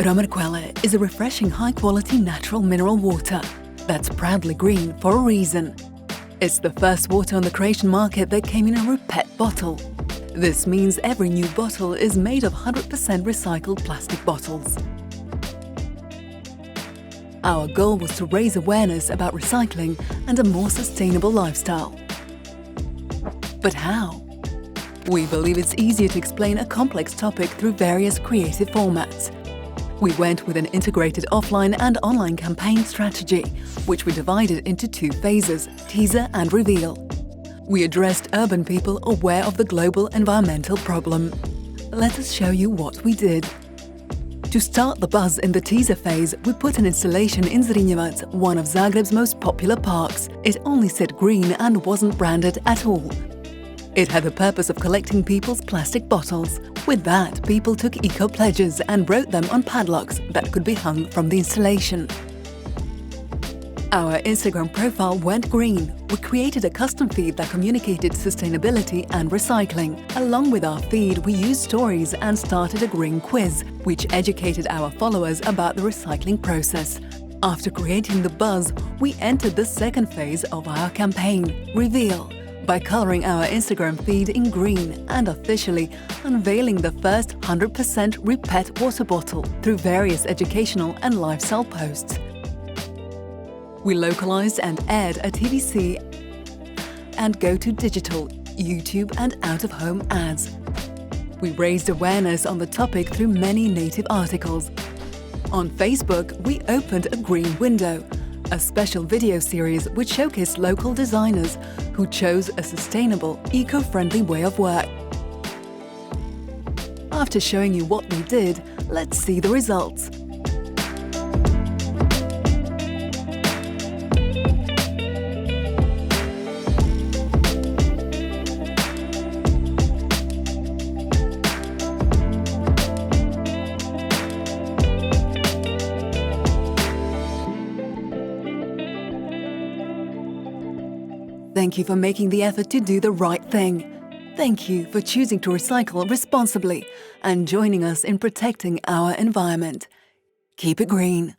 Romerquelle is a refreshing high-quality natural mineral water that's proudly green for a reason. It's the first water on the Croatian market that came in a PET bottle. This means every new bottle is made of 100% recycled plastic bottles. Our goal was to raise awareness about recycling and a more sustainable lifestyle. But how? We believe it's easier to explain a complex topic through various creative formats. We went with an integrated offline and online campaign strategy, which we divided into two phases, teaser and reveal. We addressed urban people aware of the global environmental problem. Let us show you what we did. To start the buzz in the teaser phase, we put an installation in Zrinjevac, one of Zagreb's most popular parks. It only said green and wasn't branded at all. It had the purpose of collecting people's plastic bottles. With that, people took eco-pledges and wrote them on padlocks that could be hung from the installation. Our Instagram profile went green. We created a custom feed that communicated sustainability and recycling. Along with our feed, we used stories and started a green quiz, which educated our followers about the recycling process. After creating the buzz, we entered the second phase of our campaign, reveal, by coloring our Instagram feed in green and officially unveiling the first 100% PET water bottle through various educational and lifestyle posts. We localized and aired a TVC and go to digital, YouTube and out-of-home ads. We raised awareness on the topic through many native articles. On Facebook, we opened a green window, a special video series which showcased local designers who chose a sustainable, eco-friendly way of work. After showing you what we did, let's see the results. Thank you for making the effort to do the right thing. Thank you for choosing to recycle responsibly and joining us in protecting our environment. Keep it green.